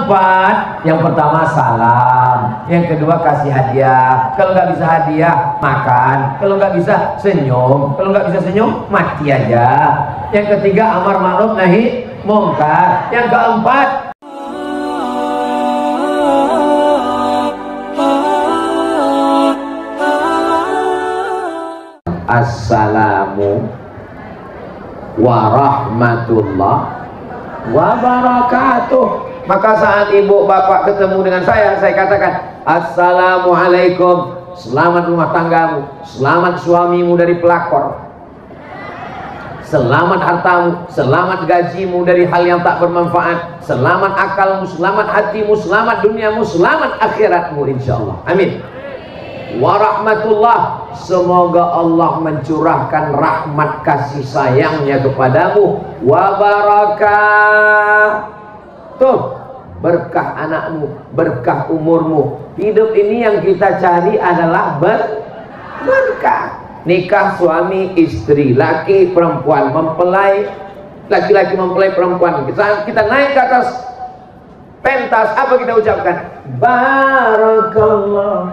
keempat, yang pertama salam, yang kedua kasih hadiah. Kalau nggak bisa hadiah, makan. Kalau nggak bisa senyum. Kalau nggak bisa senyum, mati aja. Yang ketiga amar ma'ruf nahi mungkar. Yang keempat, assalamu warahmatullah wabarakatuh. Maka saat ibu bapak ketemu dengan saya katakan assalamualaikum, selamat rumah tanggamu, selamat suamimu dari pelakor, selamat hartamu, selamat gajimu dari hal yang tak bermanfaat, selamat akalmu, selamat hatimu, selamat duniamu, selamat akhiratmu insyaallah. Amin. Warahmatullah, semoga Allah mencurahkan rahmat kasih sayangnya kepadamu. Wabarakatuh, berkah anakmu, berkah umurmu. Hidup ini yang kita cari adalah berkah. Nikah suami istri, laki perempuan mempelai, laki-laki mempelai perempuan. Kita naik ke atas pentas, apa kita ucapkan? Barakallah,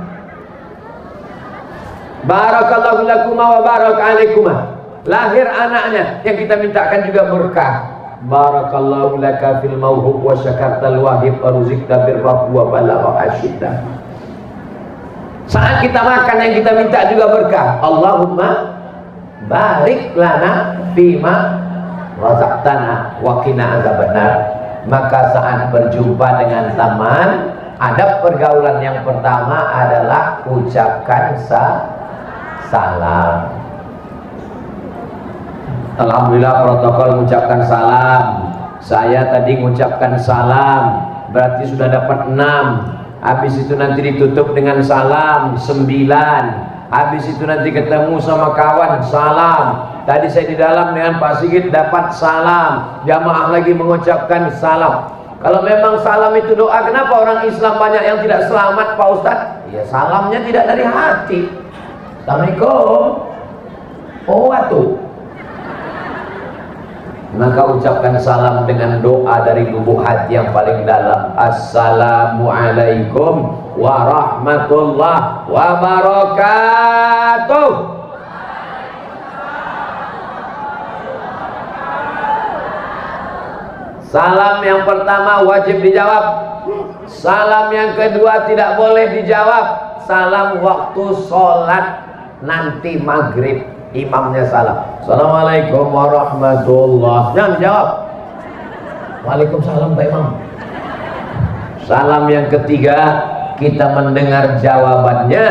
barakallahu lakuma wa barak alaikuma. Lahir anaknya, yang kita mintakan juga berkah. Barakallahu laka fil mauhub wa syakartal wahib wa ruzikta birrah wa balagha asyiddah. Saat kita makan, yang kita minta juga berkah. Allahumma barik lana fima razaqtana wa qina azabannar. Maka saat berjumpa dengan teman, adab pergaulan yang pertama adalah ucapkan salam. Alhamdulillah protokol mengucapkan salam. Saya tadi mengucapkan salam, berarti sudah dapat 6. Habis itu nanti ditutup dengan salam 9. Habis itu nanti ketemu sama kawan salam. Tadi saya di dalam dengan Pak Sigit dapat salam. Jamaah lagi mengucapkan salam. Kalau memang salam itu doa, kenapa orang Islam banyak yang tidak selamat Pak Ustadz? Ya salamnya tidak dari hati. Assalamualaikum. Oh atuh. Maka ucapkan salam dengan doa dari lubuk hati yang paling dalam. Assalamualaikum warahmatullahi wabarakatuh. Salam yang pertama wajib dijawab. Salam yang kedua tidak boleh dijawab. Salam waktu sholat nanti maghrib, imamnya salam, assalamualaikum warahmatullah, jangan dijawab. Waalaikumsalam Pak Imam. Salam yang ketiga, kita mendengar jawabannya,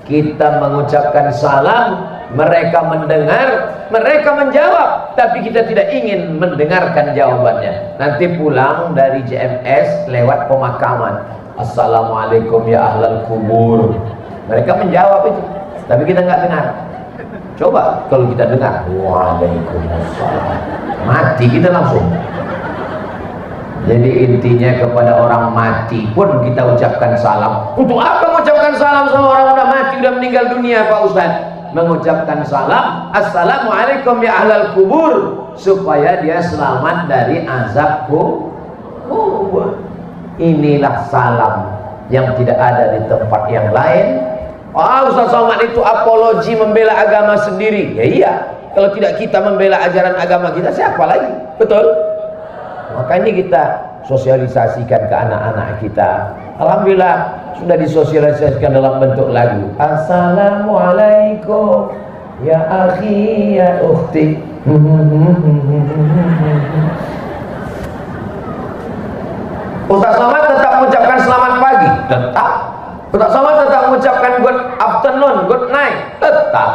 kita mengucapkan salam, mereka mendengar, mereka menjawab, tapi kita tidak ingin mendengarkan jawabannya. Nanti pulang dari JMS lewat pemakaman, assalamualaikum ya ahlal kubur, mereka menjawab itu, tapi kita nggak dengar. Coba kalau kita dengar, waalaikumsalam, mati kita langsung. Jadi intinya kepada orang mati pun kita ucapkan salam. Untuk apa mengucapkan salam sama orang udah mati, udah meninggal dunia Pak Ustaz? Mengucapkan salam, assalamualaikum ya ahlal kubur, supaya dia selamat dari azab kubur. Inilah salam yang tidak ada di tempat yang lain. Ustaz Somad itu apologi membela agama sendiri. Ya iya, kalau tidak kita membela ajaran agama kita, siapa lagi? Betul? Makanya kita sosialisasikan ke anak-anak kita. Alhamdulillah sudah disosialisasikan dalam bentuk lagu. Assalamualaikum ya akhi ya ukhti. Ustaz Somad tetap mengucapkan selamat pagi, tetap. Ustaz Somad tetap mengucapkan good afternoon, good night, tetap.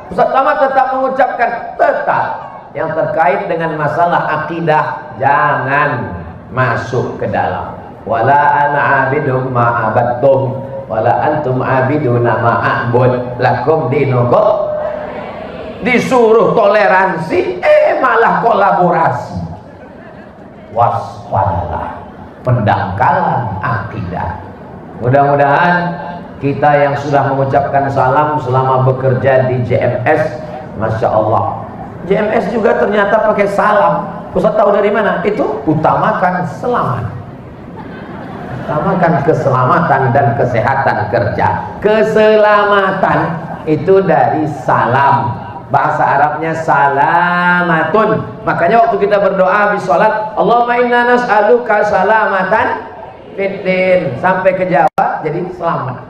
Ustaz Somad tetap mengucapkan, tetap. Yang terkait dengan masalah akidah jangan masuk ke dalam. Wala ana abidum ma abadtum wala antum abiduna ma a'bud lakum dinukum. Disuruh toleransi, malah kolaborasi. Waspadalah pendangkalan akidah. Mudah-mudahan kita yang sudah mengucapkan salam selama bekerja di JMS, Masya Allah, JMS juga ternyata pakai salam. Ustaz tahu dari mana? Itu utamakan selamat. Samakan keselamatan dan kesehatan kerja. Keselamatan itu dari salam, bahasa Arabnya salamatun. Makanya waktu kita berdoa habis sholat, Allahumma inna nas'aluka salamatan fiddin, sampai ke Jawa jadi selamat.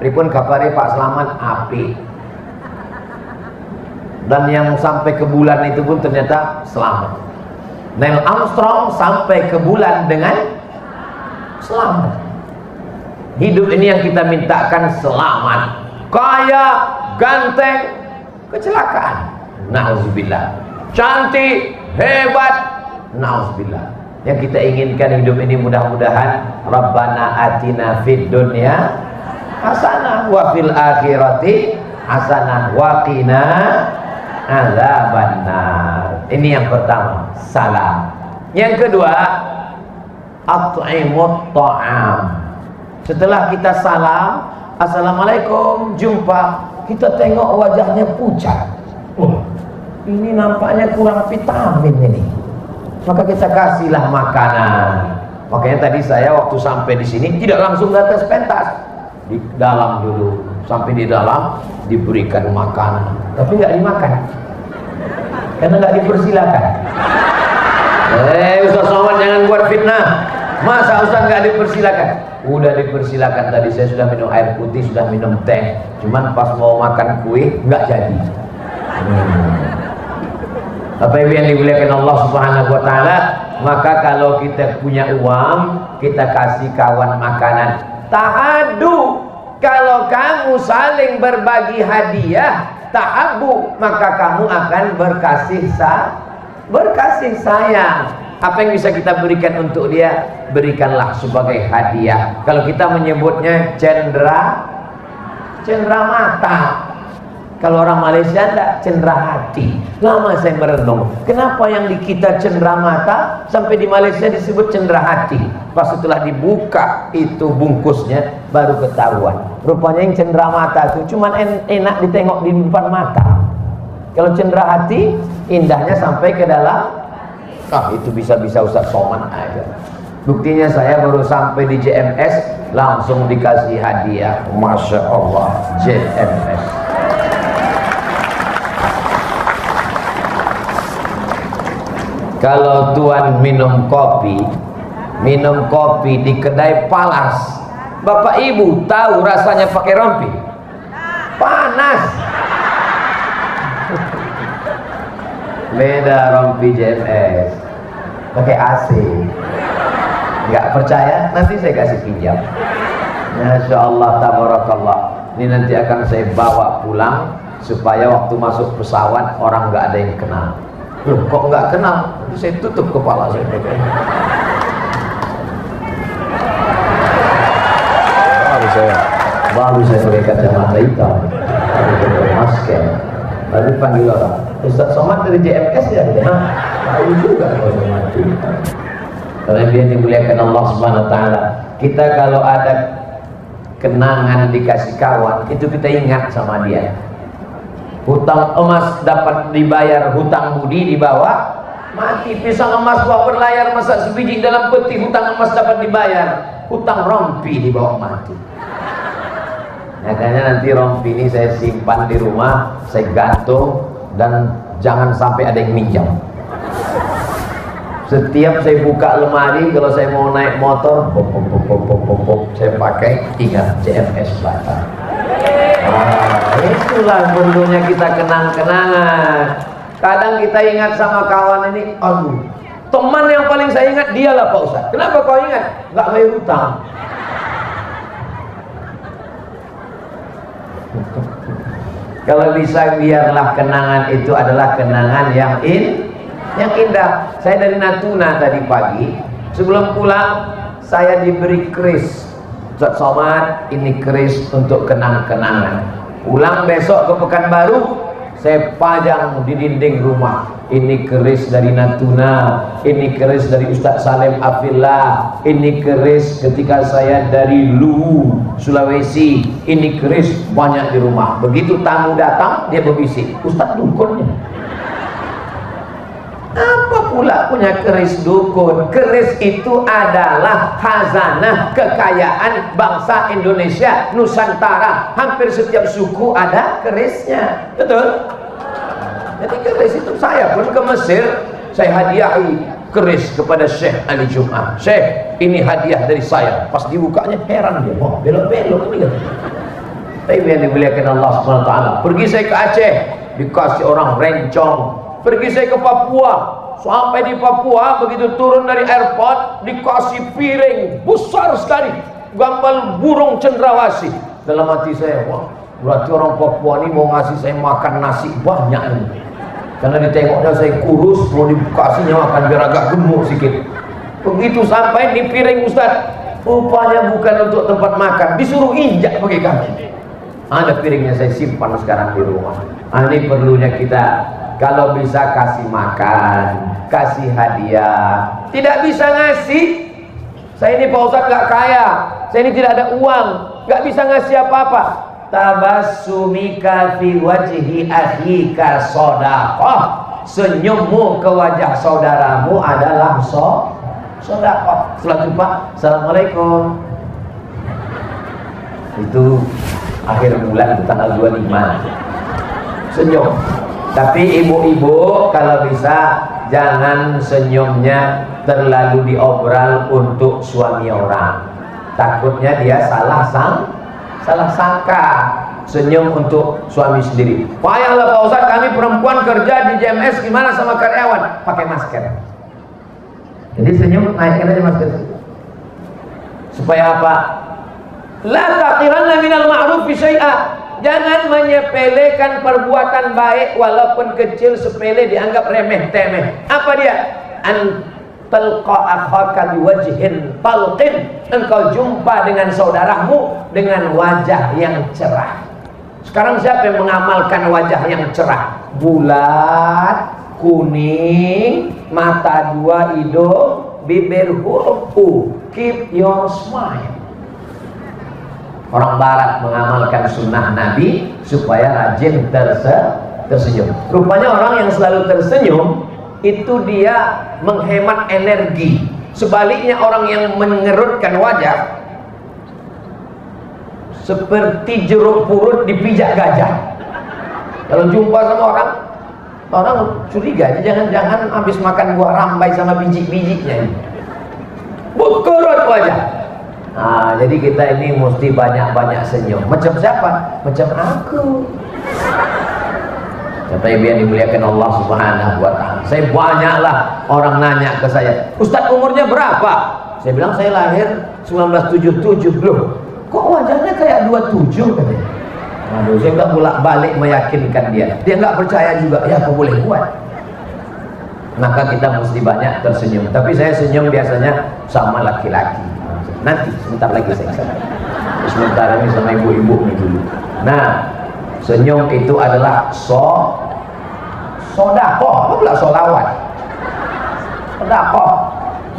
Pripun kabare Pak Selamat? Api. Dan yang sampai ke bulan itu pun ternyata selamat. Neil Armstrong sampai ke bulan dengan selamat. Hidup ini yang kita mintakan selamat. Kaya, ganteng, kecelakaan, nauzubillah. Cantik, hebat, nauzubillah. Yang kita inginkan hidup ini mudah-mudahan Rabbana atina fid dunya hasanah wa fil akhirati hasanah wa qina adzabannar. Ini yang pertama, salam. Yang kedua, at'imut ta'am. Setelah kita salam, assalamualaikum, jumpa, kita tengok wajahnya pucat. Ini nampaknya kurang vitamin ini. Maka kita kasihlah makanan. Makanya tadi saya waktu sampai di sini tidak langsung ke atas pentas, di dalam dulu, sampai di dalam diberikan makanan, tapi nggak dimakan karena nggak dipersilakan. Ustaz Somad jangan buat fitnah. Masa Ustaz nggak dipersilakan? Udah dipersilakan tadi, saya sudah minum air putih, sudah minum teh, cuman pas mau makan kue nggak jadi. Bapak Ibu yang dimuliakan Allah Subhanahu wa taala, maka kalau kita punya uang, kita kasih kawan makanan. Ta'adu, kalau kamu saling berbagi hadiah, ta'abu, maka kamu akan berkasih sayang. Apa yang bisa kita berikan untuk dia, berikanlah sebagai hadiah. Kalau kita menyebutnya cendera mata. Kalau orang Malaysia enggak, cendera hati. Lama saya merenung, kenapa yang di kita cendera mata, sampai di Malaysia disebut cendera hati. Pas setelah dibuka itu bungkusnya, baru ketahuan. Rupanya yang cendera mata itu cuman enak ditengok di depan mata. Kalau cendera hati, indahnya sampai ke dalam. Itu bisa-bisa Ustaz Somad aja. Buktinya saya baru sampai di JMS, langsung dikasih hadiah. Masya Allah, JMS. Kalau tuan minum kopi di kedai Palas, Bapak Ibu tahu rasanya pakai rompi? Panas. Beda rompi JMS, pakai AC. Nggak percaya? Nanti saya kasih pinjam. Masya Allah, tabarakallah. Ini nanti akan saya bawa pulang supaya waktu masuk pesawat orang nggak ada yang kenal. Loh, kok nggak kenal? Saya tutup kepala saya. Baru saya pakai kacamata hitam, pakai masker. Lalu panggil orang, Ustaz Somad dari JMS ya? Tahu juga kalau Somad. Karena dia dimuliakan Allah Subhanahu Wa Taala. Kita kalau ada kenangan dikasih kawan, itu kita ingat sama dia. Hutang emas dapat dibayar, hutang budi dibawa mati. Pisang emas bawa berlayar, masak sebiji dalam peti, hutang emas dapat dibayar, hutang rompi dibawa mati. Makanya nanti rompi ini saya simpan di rumah, saya gantung, dan jangan sampai ada yang minjam. Setiap saya buka lemari, kalau saya mau naik motor, saya pakai, ingat JMS Batam. Itulah bentuknya kita kenang-kenangan. Kadang kita ingat sama kawan ini, aduh, teman yang paling saya ingat dialah Pak Ustaz. Kenapa kau ingat? Nggak bayar hutang. Kalau bisa biarlah kenangan itu adalah kenangan yang indah. Saya dari Natuna tadi pagi, sebelum pulang saya diberi keris. Ustaz Somad, ini keris untuk kenang-kenangan. Pulang besok ke Pekanbaru, saya pajang di dinding rumah. Ini keris dari Natuna, ini keris dari Ustaz Salim Afillah, ini keris ketika saya dari Luwu, Sulawesi, ini keris banyak di rumah. Begitu tamu datang, dia berbisik, Ustaz dukunnya. Apa pula punya keris dukun. Keris itu adalah khazanah kekayaan bangsa Indonesia, Nusantara. Hampir setiap suku ada kerisnya, betul? Jadi keris itu, saya pun ke Mesir, saya hadiahi keris kepada Syekh Ali Jum'ah. Syekh, ini hadiah dari saya. Pas dibukanya heran dia, wah belok-belok ini kan. Tapi yang dimuliakan Allah SWT. Pergi saya ke Aceh, dikasih orang rencong. Pergi saya ke Papua, sampai di Papua begitu turun dari airport dikasih piring besar sekali, gambar burung cendrawasih. Dalam hati saya, wah berarti orang Papua ini mau ngasih saya makan nasi banyak ini. Karena ditengoknya saya kurus, mau dikasihnya makan biar agak gemuk sedikit. Begitu sampai di piring Ustaz, rupanya bukan untuk tempat makan, disuruh injak pakai kaki. Ada piringnya, saya simpan sekarang di rumah. Ini perlunya kita, kalau bisa kasih makan, kasih hadiah. Tidak bisa ngasih, saya ini Pak Ustadz gak kaya, saya ini tidak ada uang, gak bisa ngasih apa-apa. Tabassumika fi wajhi akhika shadaqah. Senyummu ke wajah saudaramu adalah shadaqah. Setelah jumpa, assalamualaikum. Itu akhir bulan, tanggal 25. Senyum. Tapi ibu-ibu kalau bisa jangan senyumnya terlalu diobral untuk suami orang. Takutnya dia salah sangka. Senyum untuk suami sendiri. Payahlah Pak Ustadz, kami perempuan kerja di JMS, gimana sama karyawan? Pakai masker. Jadi senyum, naikkan aja masker. Supaya apa? La taqiranna minal ma'rufi syai'a. Jangan menyepelekan perbuatan baik walaupun kecil, sepele, dianggap remeh temeh. Apa dia? An talqa akhaka biwajhin talqin. Engkau jumpa dengan saudaramu dengan wajah yang cerah. Sekarang siapa yang mengamalkan wajah yang cerah? Bulat, kuning, mata dua, hidung, bibir huruf U. Keep your smile. Orang barat mengamalkan sunnah Nabi supaya rajin tersenyum. Rupanya orang yang selalu tersenyum itu dia menghemat energi. Sebaliknya orang yang mengerutkan wajah seperti jeruk purut dipijak gajah. Kalau jumpa sama orang curiga, jangan-jangan habis makan buah rambai sama biji-bijinya ini. Berkerut wajah. Nah, jadi kita ini mesti banyak-banyak senyum. Macam siapa? Macam aku. Sampai biar dimuliakan Allah Subhanahu wa ta'ala. Saya banyaklah orang nanya ke saya, Ustadz umurnya berapa? Saya bilang saya lahir 1977. Loh, kok wajahnya kayak 27 katanya. Aduh, saya nggak bolak-balik meyakinkan dia. Dia nggak percaya juga. Ya, aku boleh buat. Maka kita mesti banyak tersenyum. Tapi saya senyum biasanya sama laki-laki. Nanti sebentar lagi saya kesana. Sebentar ini sama ibu-ibu nih dulu. Nah, senyum itu adalah sodakoh, apa pula solawat? Sodakoh.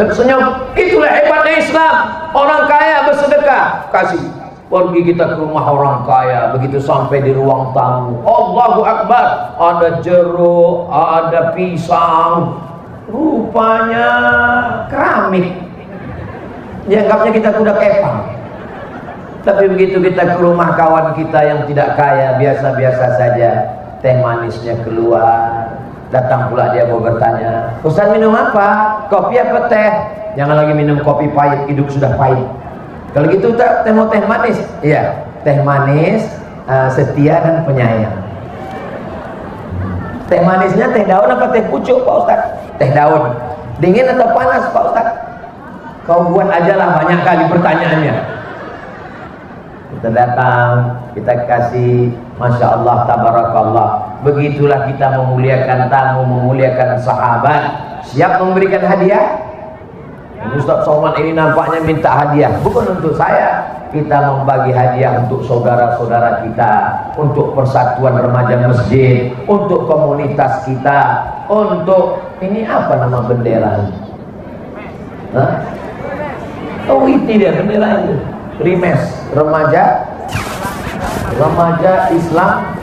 Tersenyum, itulah hebatnya Islam. Orang kaya bersedekah, kasih. Pergi kita ke rumah orang kaya, begitu sampai di ruang tamu, Allahu Akbar, ada jeruk, ada pisang, rupanya keramik. Dianggapnya kita kuda kepang. Tapi begitu kita ke rumah kawan kita yang tidak kaya, biasa-biasa saja, teh manisnya keluar. Datang pula dia mau bertanya, Ustaz minum apa? Kopi apa teh? Jangan lagi minum kopi pahit, hidup sudah pahit. Kalau gitu teh mau teh manis? Iya, teh manis, setia dan penyayang. Teh manisnya teh daun apa teh pucuk Pak Ustaz? Teh daun. Dingin atau panas Pak Ustaz? Kau buat aja lah, banyak kali pertanyaannya. Kita datang, kita kasih, Masya Allah, Tabarakallah. Begitulah kita memuliakan tamu, memuliakan sahabat. Siap memberikan hadiah? Ustaz Somad ini nampaknya minta hadiah. Bukan untuk saya. Kita membagi hadiah untuk saudara-saudara kita, untuk persatuan remaja masjid, untuk komunitas kita, untuk ini apa nama bendera? Hah? Oh itu dia bendera itu, Rimes, remaja Islam,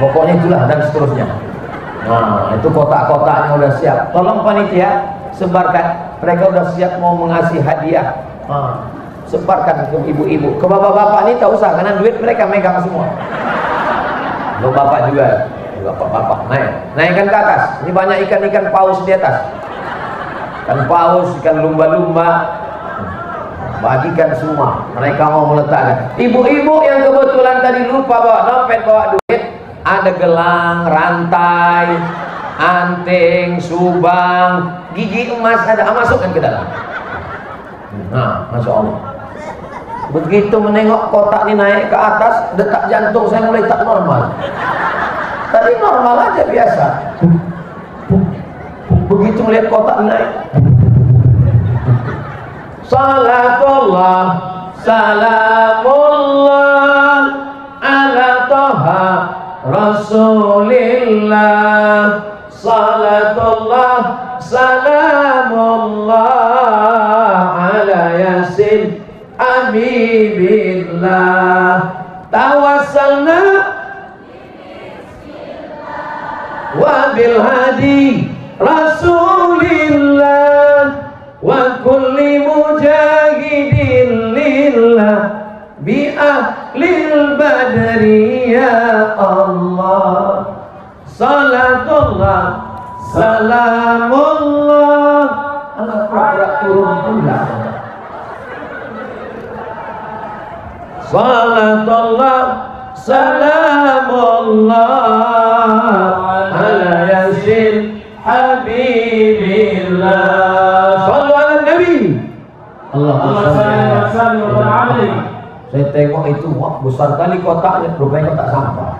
pokoknya itulah dan seterusnya. Nah, itu kotak-kotaknya udah siap. Tolong panitia sebarkan. Mereka udah siap mau mengasih hadiah. Nah, sebarkan ke ibu-ibu, ke bapak-bapak ini tak usah, karena duit mereka megang semua. Lo bapak juga bapak-bapak naikkan ke atas. Ini banyak ikan-ikan paus di atas. Ikan paus, ikan lumba-lumba. Bagikan semua. Mereka mau meletakkan. Ibu-ibu yang kebetulan tadi lupa bawa dompet, bawa duit, ada gelang, rantai, anting, subang, gigi emas ada, masukkan ke dalam. Nah, Masya Allah. Begitu menengok kotak ini naik ke atas, detak jantung saya mulai tak normal. Tadi normal aja biasa. Begitu melihat kotak ini naik, salatullah salamullah ala toha rasulillah, salatullah salamullah ala yasin habibillah, tawassalna wa bil hadi rasulillah wa kulli mujahidin lillah bi ahlil badri ya Allah, salatullah salamullah ala turun pula, salatullah salamullah ala yasin habibillah, sallu ala nabi. Allahumma shalli alaihi. Saya tengok itu, wah besar kali kotaknya, rupanya kotak sampah.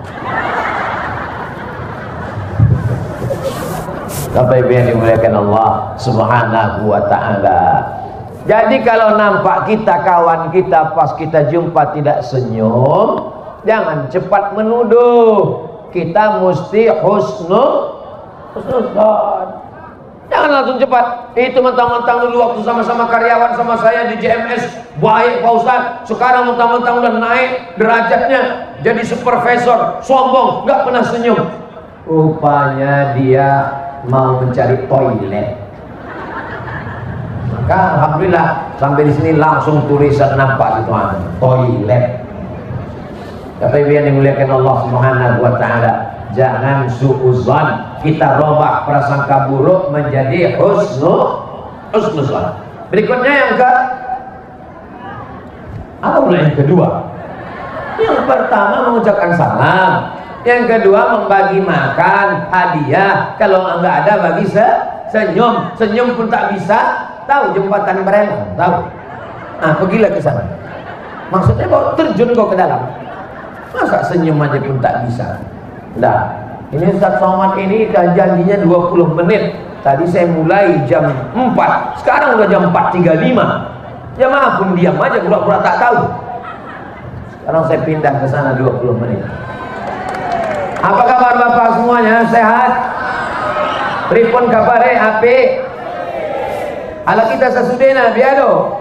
Bapak Ibu yang dimuliakan Allah Subhanahu wa ta'ala. Jadi kalau nampak kita, kawan kita, pas kita jumpa tidak senyum, jangan cepat menuduh. Kita mesti husnuzan. Jangan langsung cepat. Itu mentang-mentang dulu waktu sama-sama karyawan sama saya di JMS baik Pak Ustadz, sekarang mentang-mentang udah naik derajatnya jadi supervisor, sombong, nggak pernah senyum. Rupanya dia mau mencari toilet. Maka alhamdulillah sampai di sini langsung tulisan nampak itu toilet. Tapi yang dimuliakan Allah Subhanahu wa ta'ala, jangan suuzon, kita robah prasangka buruk menjadi husnuzon. Berikutnya yang yang kedua. Yang pertama mengucapkan salam, yang kedua membagi makan hadiah. Kalau enggak ada bagi senyum pun tak bisa. Tahu jembatan Brel? Tahu? Nah, pergilah ke sana. Maksudnya kau terjun kau ke dalam. Masa senyum aja pun tak bisa? Nah, ini Ustaz Somad ini janjinya 20 menit. Tadi saya mulai jam 4, sekarang udah jam 4.35. Jamaah pun diam aja, pura-pura tak tahu. Sekarang saya pindah ke sana 20 menit. Apa kabar Bapak semuanya? Sehat? Pripun kabare apik? Ala kita sasudena biado.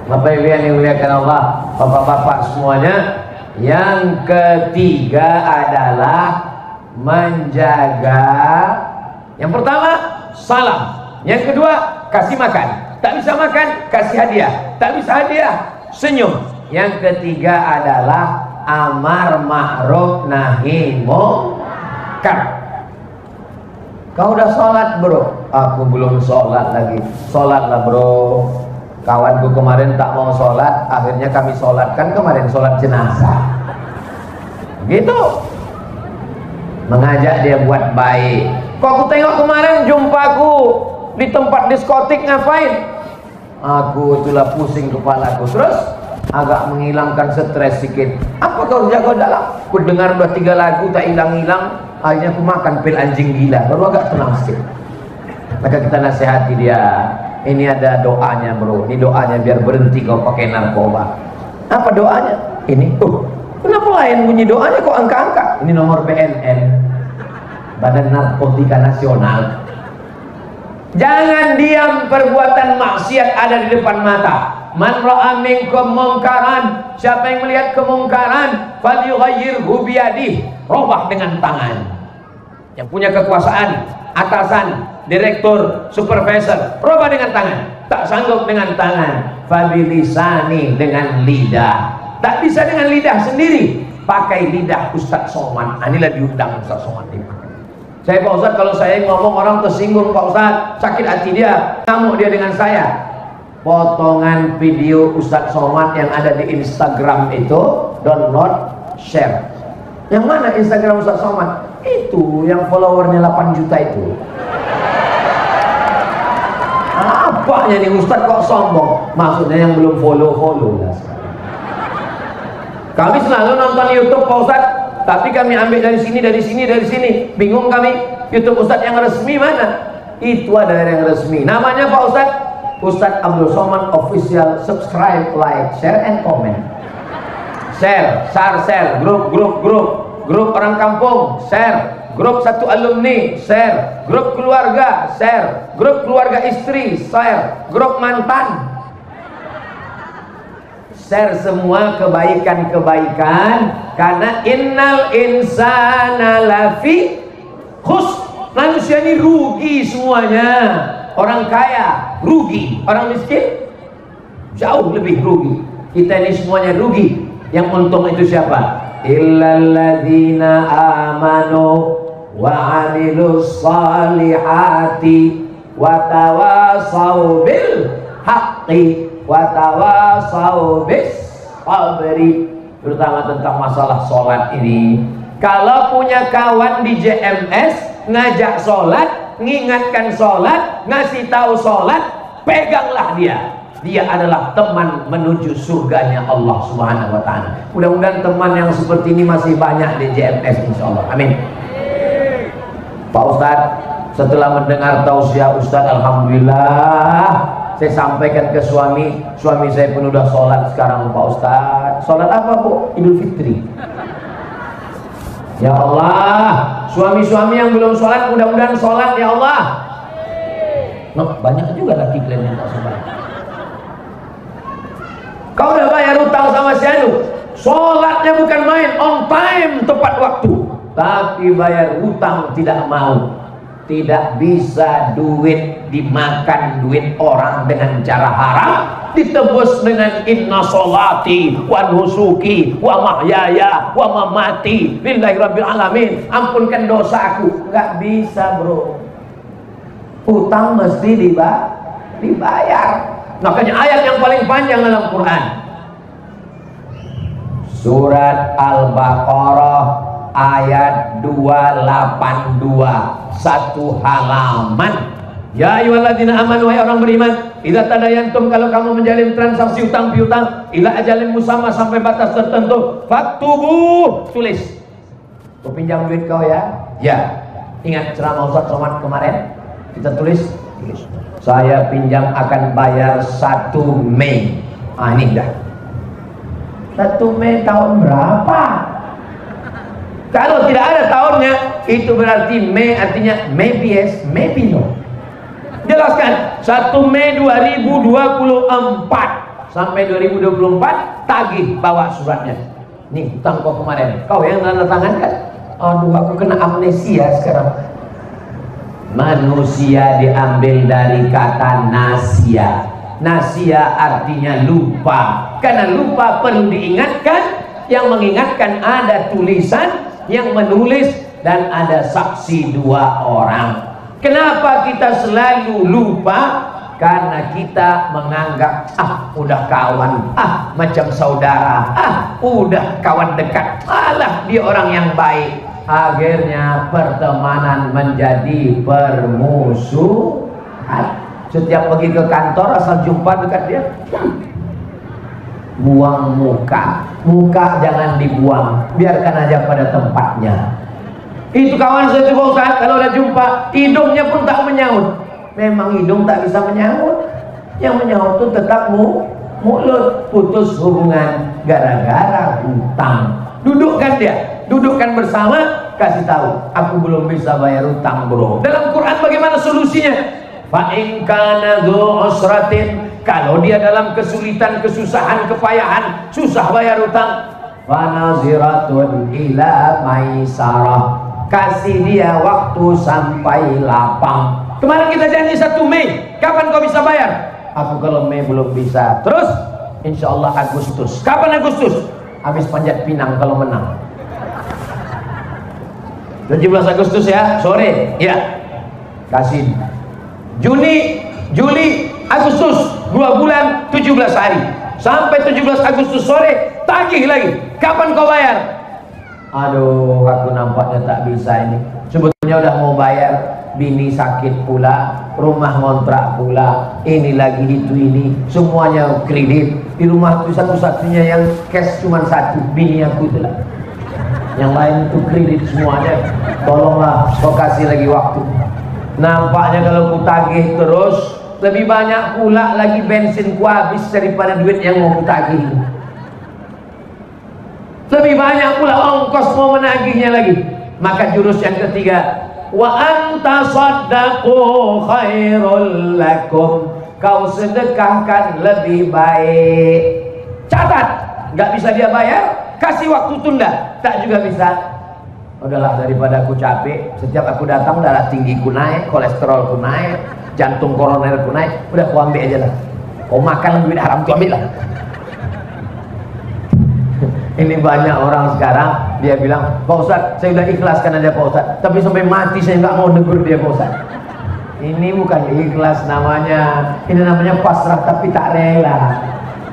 Bapak Ibu yang dimuliakan Allah, Bapak-bapak semuanya, yang ketiga adalah menjaga. Yang pertama salam, yang kedua kasih makan, tak bisa makan kasih hadiah, tak bisa hadiah senyum. Yang ketiga adalah amar ma'ruf nahi munkar. Kau udah sholat bro? Aku belum sholat lagi. Sholatlah bro. Kawanku kemarin tak mau sholat, akhirnya kami sholatkan kemarin, sholat jenazah. Gitu. Mengajak dia buat baik. Kok aku tengok kemarin jumpaku di tempat diskotik ngapain? Aku itulah pusing kepalaku. Terus agak menghilangkan stres sedikit. Apa kau jaga dalam? Ku dengar 2-3 lagu tak hilang-hilang, akhirnya aku makan pil anjing gila, baru agak tenang sedikit. Maka kita nasihati dia. Ini ada doanya bro, ini doanya biar berhenti kau pakai narkoba. Apa doanya? Ini, kenapa lain bunyi doanya kok angka-angka? Ini nomor BNN, Badan Narkotika Nasional. Jangan diam, perbuatan maksiat ada di depan mata. Man ra'a minkum mungkaran, siapa yang melihat kemungkaran, falyughayyirhu biyadihi, robah dengan tangan. Yang punya kekuasaan, atasan, direktur, supervisor, robah dengan tangan. Tak sanggup dengan tangan, fabilisani, dengan lidah. Tak bisa dengan lidah sendiri, pakai lidah Ustaz Somad. Inilah diundang Ustaz Somad ini. Saya Pak Ustaz, kalau saya ngomong orang tersinggung Pak Ustaz, sakit hati dia, ngamuk dia dengan saya. Potongan video Ustaz Somad yang ada di Instagram itu, download, share. Yang mana Instagram Ustaz Somad? Itu yang followernya 8 juta itu. Apanya nih Ustaz kok sombong? Maksudnya yang belum follow lah. Kami selalu nonton YouTube Pak Ustaz, tapi kami ambil dari sini, dari sini, dari sini. Bingung kami, YouTube Ustadz yang resmi mana? Itu ada yang resmi. Namanya Pak Ustadz, Ustadz Abdul Somad Official. Subscribe, like, share, and comment. Share, share, grup orang kampung, share, grup satu alumni, share, grup keluarga, share, grup keluarga istri, share, grup mantan. Share semua kebaikan-kebaikan, karena innal insana lafi khusr. Manusia ini rugi semuanya. Orang kaya rugi, orang miskin jauh lebih rugi. Kita ini semuanya rugi. Yang untung itu siapa? Illalladzina amanu wa amilus salihati wa tawasau bil haqqi wa tawasau bis sabri. Terutama tentang masalah sholat ini. Kalau punya kawan di JMS, ngajak sholat, ngingatkan sholat, ngasih tahu sholat, peganglah dia. Dia adalah teman menuju surganya Allah Subhanahu wa ta'ala. Mudah-mudahan teman yang seperti ini masih banyak di JMS, insya Allah. Amin. Pak Ustadz, setelah mendengar tausiah Ustadz, alhamdulillah, saya sampaikan ke suami saya pun udah sholat sekarang Pak Ustadz. Sholat apa Bu? Idul Fitri. Ya Allah, suami-suami yang belum sholat mudah-mudahan sholat ya Allah. Nah, banyak juga laki kalian yang tak sholat. Kau udah bayar utang sama si anu, sholatnya bukan main, on time, tepat waktu. Tapi bayar utang tidak mau. Tidak bisa duit dimakan duit orang dengan cara haram, ditebus dengan inna sholati wa nusuki wa mahyaya wa mamati lillahi rabbil alamin, ampunkan dosaku. Nggak bisa bro, utang mesti dibayar. Makanya ayat yang paling panjang dalam Quran, surat Al-Baqarah ayat 282, satu halaman. Ya ayyuhalladzina amanu, wahai orang beriman, idza tadayantum, kalau kamu menjalin transaksi utang piutang, ila ajalin musamma, sampai batas tertentu, faktubu, tulis. Kau pinjam duit kau ya? Ya. Ingat ceramah Ustaz Somad kemarin, kita tulis. Saya pinjam akan bayar 1 Mei. Ah, ini dah 1 Mei tahun berapa? Kalau tidak ada tahunnya, itu berarti Mei, artinya maybe yes, maybe no. Jelaskan 1 Mei 2024 sampai 2024, tagih, bawa suratnya. Nih utang kau kemarin, kau yang tanda tangan kan? Aduh, aku kena amnesia sekarang. Manusia diambil dari kata nasia. Nasia artinya lupa. Karena lupa perlu diingatkan. Yang mengingatkan ada tulisan, yang menulis, dan ada saksi 2 orang. Kenapa kita selalu lupa? Karena kita menganggap, udah kawan, macam saudara, udah kawan dekat, alah dia orang yang baik. Akhirnya pertemanan menjadi permusuhan. Setiap pergi ke kantor asal jumpa dekat dia, buang muka. Muka jangan dibuang, biarkan aja pada tempatnya. Itu kawan saya tuh Ustaz, kalau udah jumpa hidungnya pun tak menyaut. Memang hidung tak bisa menyaut, yang menyaut itu tetap mulut. Putus hubungan gara-gara hutang. Dudukkan dia, dudukkan bersama, kasih tahu, aku belum bisa bayar hutang bro. Dalam Quran bagaimana solusinya? fa in kana dzu usratin, kalau dia dalam kesulitan, kesusahan, kepayahan, susah bayar utang, fa naziratun ila maisarah, kasih dia waktu sampai lapang. Kemarin kita janji 1 Mei, kapan kau bisa bayar? Aku kalau Mei belum bisa. Terus insya Allah Agustus. Kapan Agustus? Habis Panjat Pinang kalau menang. 17 Agustus ya, sore. Ya, kasih. Juni, Juli, Agustus, 2 bulan 17 hari. Sampai 17 Agustus sore tagih lagi. Kapan kau bayar? Aduh, aku nampaknya tak bisa ini. Sebetulnya udah mau bayar, bini sakit pula, rumah ngontrak pula, ini lagi itu ini, semuanya kredit. Di rumah itu satu-satunya yang cash cuma 1, bini aku itulah. Yang lain itu kredit semuanya. Tolonglah kau kasih lagi waktu. Nampaknya kalau ku tagih terus, lebih banyak pula lagi bensin ku habis daripada duit yang mau ku tagih. Lebih banyak pula ongkos mau menagihnya lagi. Maka jurus yang ketiga, wa anta saddaqu khairul lakum, kau sedekahkan lebih baik. Catat, nggak bisa dia bayar, kasih waktu tunda, tak juga bisa. Udahlah, daripada aku capek, setiap aku datang darah tinggiku naik, kolesterolku naik, jantung koronerku naik, udah aku ambil aja lah. Kau makan duit haram tu ambil lah. Ini banyak orang sekarang, dia bilang, Pak Ustadz, saya sudah ikhlaskan aja Pak Ustadz, tapi sampai mati saya nggak mau negur dia Pak Ustadz. Ini bukan ikhlas namanya, ini namanya pasrah tapi tak rela.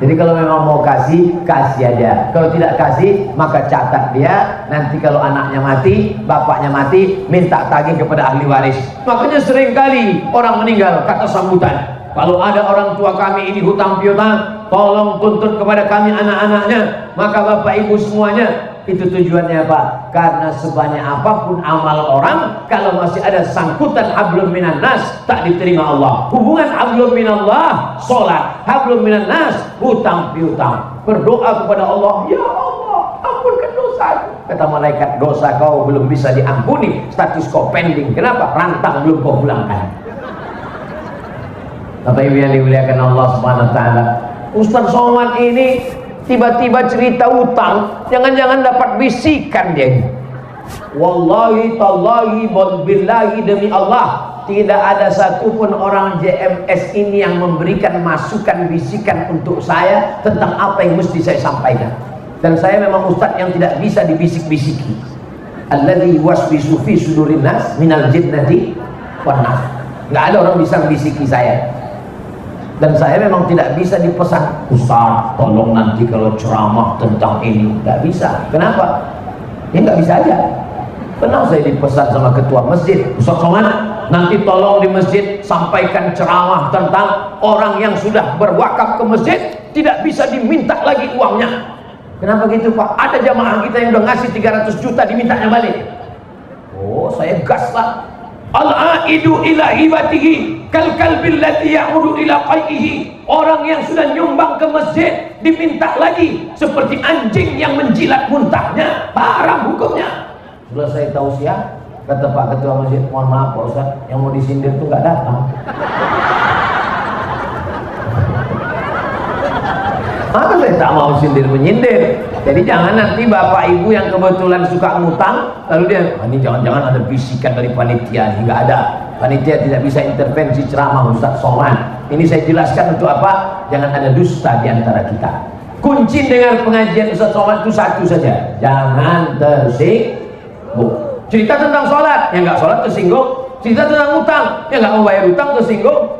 Jadi kalau memang mau kasih, kasih aja. Kalau tidak kasih, maka catat dia. Nanti kalau anaknya mati, bapaknya mati, minta tagih kepada ahli waris. Makanya seringkali orang meninggal, kata sambutan, kalau ada orang tua kami ini hutang piutang, tolong tuntut kepada kami anak-anaknya. Maka bapak ibu semuanya, itu tujuannya apa? Karena sebanyak apapun amal orang, kalau masih ada sangkutan hablum minan nas, tak diterima Allah. Hubungan hablum minallah, sholat. Hablum minan nas, hutang piutang. Berdoa kepada Allah, ya Allah, ampunkan dosa. Kata malaikat, dosa kau belum bisa diampuni, status kau pending. Kenapa? Rantang belum kau pulangkan. Bapak ibu yang dimuliakan Allah Subhanahu wa taala, Ustaz Somad ini tiba-tiba cerita utang, jangan-jangan dapat bisikan dia. Wallahi tallahi billahi, demi Allah, tidak ada satupun orang JMS ini yang memberikan masukan bisikan untuk saya tentang apa yang mesti saya sampaikan. Dan saya memang ustaz yang tidak bisa dibisik-bisiki. Alladzi waswisu fi sudurin nas minal jinnati wan nas. Enggak ada orang bisa bisiki saya. Dan saya memang tidak bisa dipesan, Ustaz tolong nanti kalau ceramah tentang ini, nggak bisa. Kenapa? Ya nggak bisa aja. Pernah saya dipesan sama ketua masjid, Ustaz Somad, nanti tolong di masjid sampaikan ceramah tentang orang yang sudah berwakaf ke masjid tidak bisa diminta lagi uangnya. Kenapa gitu Pak? Ada jamaah kita yang udah ngasih 300 juta dimintanya balik. Oh, saya gas lah. Al-aidu ila hibatihi kal kalbil ladzi ya'udu ila qaihi. Orang yang sudah nyumbang ke masjid diminta lagi seperti anjing yang menjilat muntahnya, haram hukumnya. Sudah saya tahu siap, kata Pak Ketua Masjid, mohon maaf Pak Ustaz, yang mau disindir itu nggak datang. Maka saya tak mau sindir menyindir. Jadi jangan nanti bapak ibu yang kebetulan suka ngutang, lalu dia, ini jangan-jangan ada bisikan dari panitia. Nggak ada, panitia tidak bisa intervensi ceramah Ustaz Somad. Ini saya jelaskan untuk apa? Jangan ada dusta di antara kita. Kunci dengan pengajian Ustaz Somad itu satu saja, jangan tersinggung. Cerita tentang sholat, yang nggak sholat tersinggung. Cerita tentang utang, yang nggak mau bayar utang tersinggung.